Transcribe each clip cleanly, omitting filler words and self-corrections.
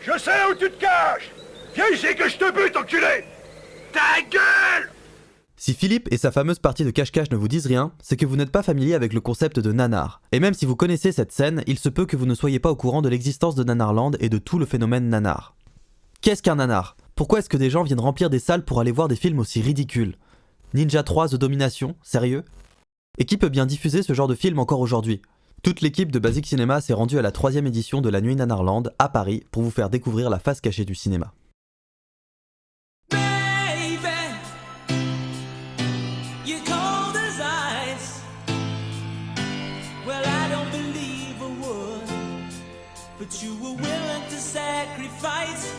Je sais où tu te caches! Viens ici que je te bute, enculé! Ta gueule! Si Philippe et sa fameuse partie de cache-cache ne vous disent rien, c'est que vous n'êtes pas familier avec le concept de nanar. Et même si vous connaissez cette scène, il se peut que vous ne soyez pas au courant de l'existence de Nanarland et de tout le phénomène nanar. Qu'est-ce qu'un nanar? Pourquoi est-ce que des gens viennent remplir des salles pour aller voir des films aussi ridicules? Ninja 3 The Domination? Sérieux? Et qui peut bien diffuser ce genre de film encore aujourd'hui? Toute l'équipe de Basic Cinema s'est rendue à la 3e édition de la Nuit Nanarland à Paris pour vous faire découvrir la face cachée du cinéma. But you were willing to sacrifice.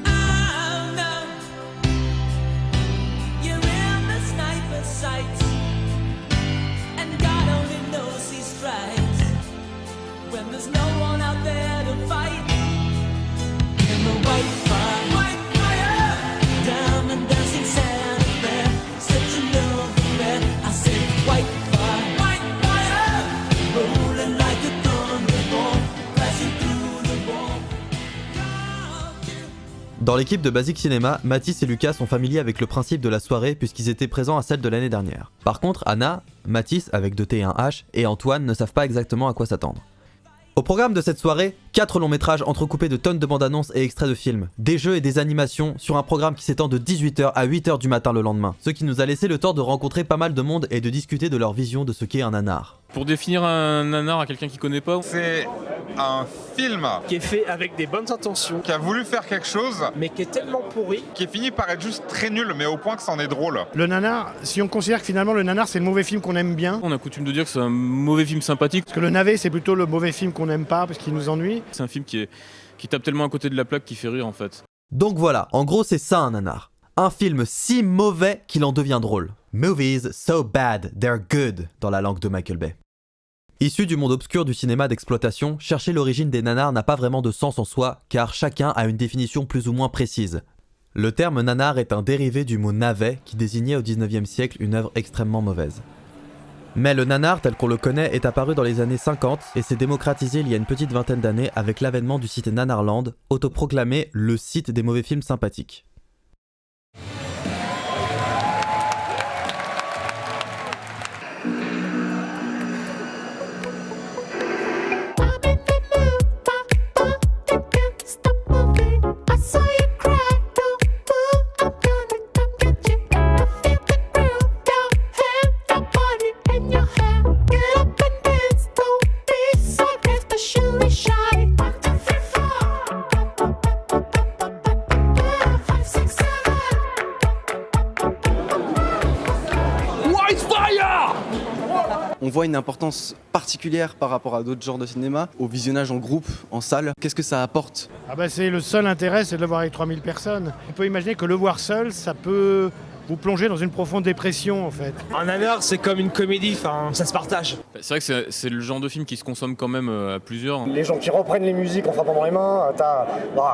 I know you're in the sniper's sights, and God only knows he strikes when there's no one out there to fight. In the white fire, diamond dancing Santa Fe, such a noble red. I said white fire, rolling like a Dans l'équipe de Basic Cinema, Mathis et Lucas sont familiers avec le principe de la soirée puisqu'ils étaient présents à celle de l'année dernière. Par contre, Anna, Mathis avec 2 T et un H, et Antoine ne savent pas exactement à quoi s'attendre. Au programme de cette soirée, 4 longs métrages entrecoupés de tonnes de bandes annonces et extraits de films, des jeux et des animations sur un programme qui s'étend de 18h à 8h du matin le lendemain, ce qui nous a laissé le temps de rencontrer pas mal de monde et de discuter de leur vision de ce qu'est un nanar. Pour définir un nanar à quelqu'un qui connaît pas, c'est un film qui est fait avec des bonnes intentions, qui a voulu faire quelque chose, mais qui est tellement pourri, qui est fini par être juste très nul, mais au point que c'en est drôle. Le nanar, si on considère que finalement le nanar c'est le mauvais film qu'on aime bien, on a coutume de dire que c'est un mauvais film sympathique. Parce que le navet c'est plutôt le mauvais film qu'on n'aime pas parce qu'il nous ennuie. C'est un film qui tape tellement à côté de la plaque qu'il fait rire en fait. Donc voilà, en gros c'est ça un nanar. Un film si mauvais qu'il en devient drôle. Movies so bad, they're good, dans la langue de Michael Bay. Issu du monde obscur du cinéma d'exploitation, chercher l'origine des nanars n'a pas vraiment de sens en soi, car chacun a une définition plus ou moins précise. Le terme nanar est un dérivé du mot navet, qui désignait au 19e siècle une œuvre extrêmement mauvaise. Mais le nanar tel qu'on le connaît est apparu dans les années 50 et s'est démocratisé il y a une petite vingtaine d'années avec l'avènement du site Nanarland, autoproclamé le site des mauvais films sympathiques. On voit une importance particulière par rapport à d'autres genres de cinéma, au visionnage en groupe, en salle. Qu'est-ce que ça apporte? C'est le seul intérêt, c'est de le voir avec 3000 personnes. On peut imaginer que le voir seul, ça peut vous plonger dans une profonde dépression en fait. Un nanar c'est comme une comédie, ça se partage. C'est vrai que c'est le genre de film qui se consomme quand même à plusieurs. Les gens qui reprennent les musiques en frappant dans les mains, t'as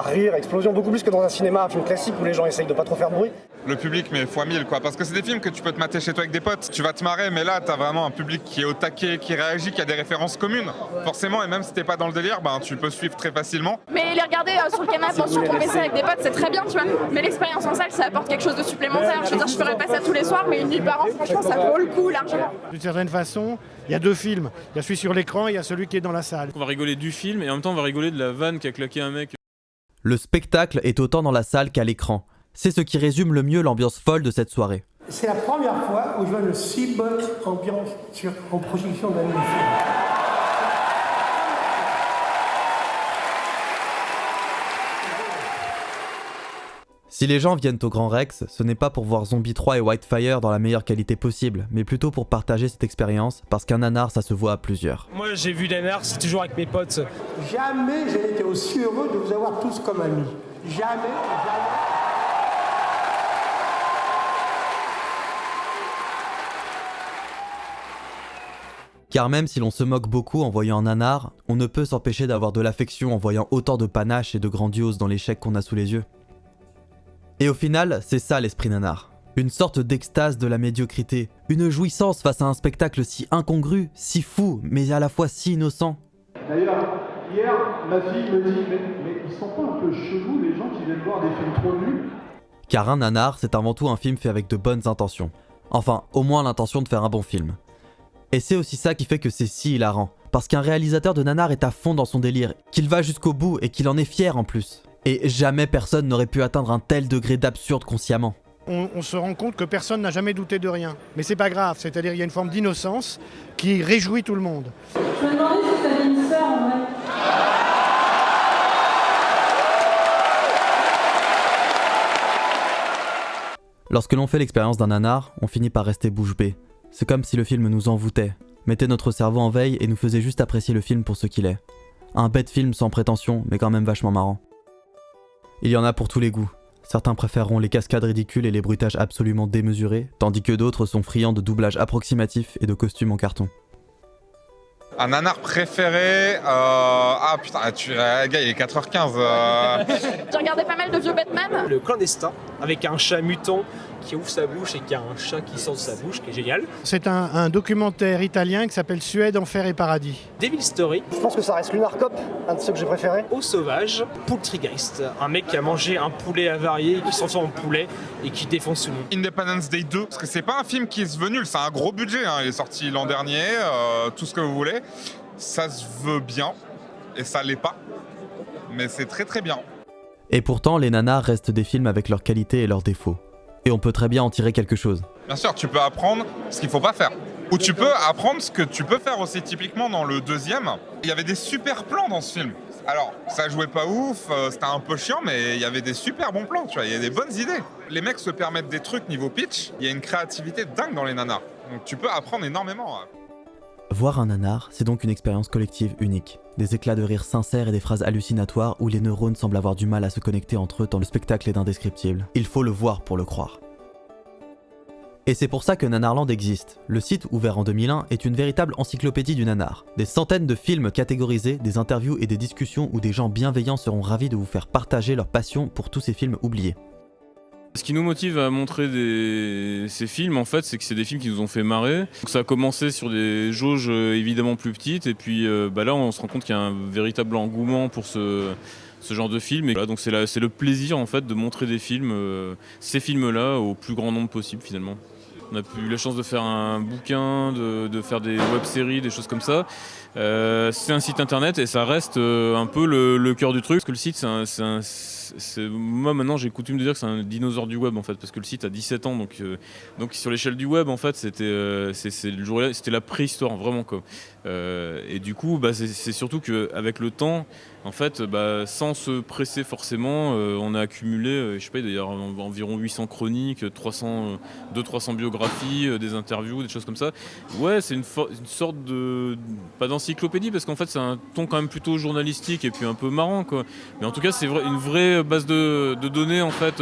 rire, explosion, beaucoup plus que dans un cinéma, un film classique où les gens essayent de pas trop faire de bruit. Le public mais x1000 quoi, parce que c'est des films que tu peux te mater chez toi avec des potes, tu vas te marrer, mais là t'as vraiment un public qui est au taquet, qui réagit, qui a des références communes, forcément, et même si t'es pas dans le délire, tu peux suivre très facilement. Mais les regarder sur le canapé, sur ton PC avec des potes, c'est très bien, tu vois, mais l'expérience en salle, ça apporte quelque chose de supplémentaire. Je veux dire, je ferais pas ça tous les soirs, mais une nuit par an, franchement, ça vaut le coup largement. D'une certaine façon, il y a 2 films, il y a celui sur l'écran et il y a celui qui est dans la salle. On va rigoler du film et en même temps on va rigoler de la vanne qui a claqué un mec. Le spectacle est autant dans la salle qu'à l'écran. C'est ce qui résume le mieux l'ambiance folle de cette soirée. C'est la première fois où je vois une si bonne ambiance en projection d'un film. Si les gens viennent au Grand Rex, ce n'est pas pour voir Zombie 3 et Whitefire dans la meilleure qualité possible, mais plutôt pour partager cette expérience, parce qu'un nanar ça se voit à plusieurs. Moi j'ai vu des nanars, c'est toujours avec mes potes. Jamais j'ai été aussi heureux de vous avoir tous comme amis. Jamais. Car même si l'on se moque beaucoup en voyant un nanar, on ne peut s'empêcher d'avoir de l'affection en voyant autant de panache et de grandiose dans l'échec qu'on a sous les yeux. Et au final, c'est ça l'esprit nanar. Une sorte d'extase de la médiocrité, une jouissance face à un spectacle si incongru, si fou, mais à la fois si innocent. D'ailleurs, hier, ma fille me dit, mais Ils sont pas un peu chelous les gens qui viennent voir des films trop nuls? Car un nanar, c'est avant tout un film fait avec de bonnes intentions. Enfin, au moins l'intention de faire un bon film. Et c'est aussi ça qui fait que c'est si hilarant. Parce qu'un réalisateur de nanar est à fond dans son délire, qu'il va jusqu'au bout et qu'il en est fier en plus. Et jamais personne n'aurait pu atteindre un tel degré d'absurde consciemment. On se rend compte que personne n'a jamais douté de rien. Mais c'est pas grave, c'est-à-dire il y a une forme d'innocence qui réjouit tout le monde. Je me demandais si t'avais une sœur en vrai. Lorsque l'on fait l'expérience d'un nanar, on finit par rester bouche bée. C'est comme si le film nous envoûtait, mettait notre cerveau en veille et nous faisait juste apprécier le film pour ce qu'il est. Un bête film sans prétention, mais quand même vachement marrant. Il y en a pour tous les goûts. Certains préféreront les cascades ridicules et les bruitages absolument démesurés, tandis que d'autres sont friands de doublage approximatif et de costumes en carton. Un nanar préféré, ah putain, gars, il est 4h15. J'ai regardé pas mal de vieux Batman. Le clandestin, avec un chat mutant qui ouvre sa bouche et qui a un chat qui sort de sa bouche, qui est génial. C'est un documentaire italien qui s'appelle Suède, Enfer et Paradis. Devil Story. Je pense que ça reste Lunar Cop, un de ceux que j'ai préféré. Au sauvage, Poultrygeist, un mec qui a mangé un poulet avarié, qui se transforme en poulet et qui défonce tout le monde. Independence Day 2, parce que c'est pas un film qui se veut nul, c'est un gros budget, hein. Il est sorti l'an dernier, tout ce que vous voulez. Ça se veut bien, et ça l'est pas, mais c'est très très bien. Et pourtant, les nanars restent des films avec leurs qualités et leurs défauts. Et on peut très bien en tirer quelque chose. Bien sûr, tu peux apprendre ce qu'il faut pas faire. Ou tu peux apprendre ce que tu peux faire aussi. Typiquement, dans le deuxième, il y avait des super plans dans ce film. Alors, ça jouait pas ouf, c'était un peu chiant, mais il y avait des super bons plans, tu vois, il y a des bonnes idées. Les mecs se permettent des trucs niveau pitch, il y a une créativité dingue dans les nanars. Donc tu peux apprendre énormément. Voir un nanar, c'est donc une expérience collective unique. Des éclats de rire sincères et des phrases hallucinatoires où les neurones semblent avoir du mal à se connecter entre eux tant le spectacle est indescriptible. Il faut le voir pour le croire. Et c'est pour ça que Nanarland existe. Le site, ouvert en 2001, est une véritable encyclopédie du nanar. Des centaines de films catégorisés, des interviews et des discussions où des gens bienveillants seront ravis de vous faire partager leur passion pour tous ces films oubliés. Ce qui nous motive à montrer ces films, en fait, c'est que c'est des films qui nous ont fait marrer. Donc, ça a commencé sur des jauges évidemment plus petites, et puis là, on se rend compte qu'il y a un véritable engouement pour ce genre de film. Et voilà, donc c'est le plaisir, en fait, de montrer des films, ces films-là, au plus grand nombre possible, finalement. On a eu la chance de faire un bouquin, de faire des web-séries, des choses comme ça. C'est un site internet et ça reste un peu le cœur du truc. Parce que le site, moi maintenant j'ai coutume de dire que c'est un dinosaure du web en fait, parce que le site a 17 ans, donc sur l'échelle du web en fait c'était la préhistoire vraiment quoi. Et du coup c'est surtout qu'avec le temps en fait sans se presser forcément on a accumulé je sais pas d'ailleurs environ 800 chroniques, 200-300 biographies, des interviews, des choses comme ça. Ouais, c'est une sorte de pas d'encyclopédie parce qu'en fait c'est un ton quand même plutôt journalistique et puis un peu marrant quoi. Mais en tout cas c'est une vraie base de données en fait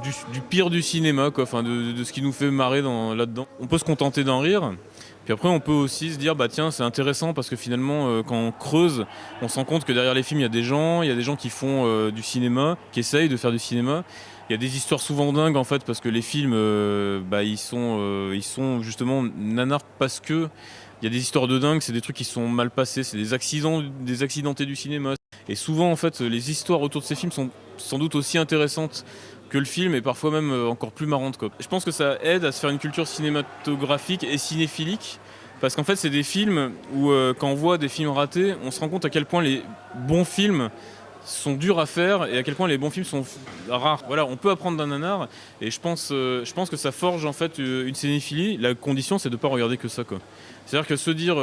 du pire du cinéma quoi, enfin de ce qui nous fait marrer là-dedans. On peut se contenter d'en rire. Puis après on peut aussi se dire tiens c'est intéressant parce que finalement quand on creuse on se rend compte que derrière les films il y a des gens qui font du cinéma, qui essayent de faire du cinéma. Il y a des histoires souvent dingues en fait parce que les films ils sont justement nanars parce que il y a des histoires de dingue, c'est des trucs qui sont mal passés, c'est des accidentés du cinéma. Et souvent en fait les histoires autour de ces films sont sans doute aussi intéressantes que le film et parfois même encore plus marrantes quoi. Je pense que ça aide à se faire une culture cinématographique et cinéphilique parce qu'en fait c'est des films où quand on voit des films ratés, on se rend compte à quel point les bons films sont durs à faire et à quel point les bons films sont rares. Voilà, on peut apprendre d'un nanar et je pense que ça forge en fait une cinéphilie. La condition c'est de pas regarder que ça quoi. C'est-à-dire que se dire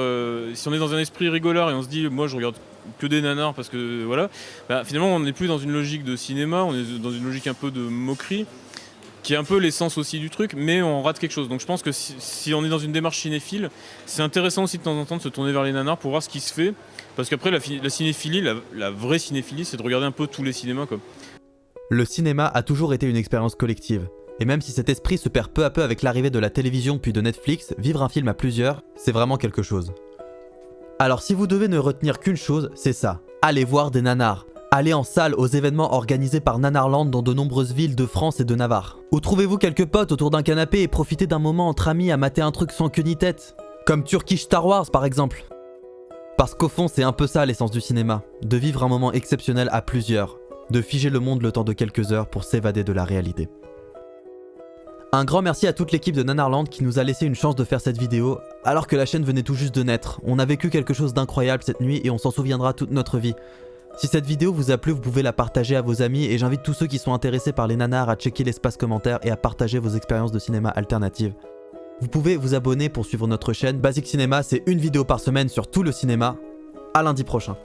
si on est dans un esprit rigolard et on se dit moi je regarde que des nanars parce que voilà, finalement on n'est plus dans une logique de cinéma, on est dans une logique un peu de moquerie qui est un peu l'essence aussi du truc, mais on rate quelque chose. Donc je pense que si on est dans une démarche cinéphile, c'est intéressant aussi de temps en temps de se tourner vers les nanars pour voir ce qui se fait. Parce qu'après, la cinéphilie, la vraie cinéphilie, c'est de regarder un peu tous les cinémas quoi. Le cinéma a toujours été une expérience collective. Et même si cet esprit se perd peu à peu avec l'arrivée de la télévision puis de Netflix, vivre un film à plusieurs, c'est vraiment quelque chose. Alors si vous devez ne retenir qu'une chose, c'est ça. Allez voir des nanars. Allez en salle aux événements organisés par Nanarland dans de nombreuses villes de France et de Navarre. Ou trouvez-vous quelques potes autour d'un canapé et profitez d'un moment entre amis à mater un truc sans queue ni tête. Comme Turkish Star Wars par exemple. Parce qu'au fond, c'est un peu ça l'essence du cinéma, de vivre un moment exceptionnel à plusieurs, de figer le monde le temps de quelques heures pour s'évader de la réalité. Un grand merci à toute l'équipe de Nanarland qui nous a laissé une chance de faire cette vidéo, alors que la chaîne venait tout juste de naître. On a vécu quelque chose d'incroyable cette nuit et on s'en souviendra toute notre vie. Si cette vidéo vous a plu, vous pouvez la partager à vos amis et j'invite tous ceux qui sont intéressés par les nanars à checker l'espace commentaire et à partager vos expériences de cinéma alternatives. Vous pouvez vous abonner pour suivre notre chaîne. Basic Cinéma, c'est une vidéo par semaine sur tout le cinéma. À lundi prochain.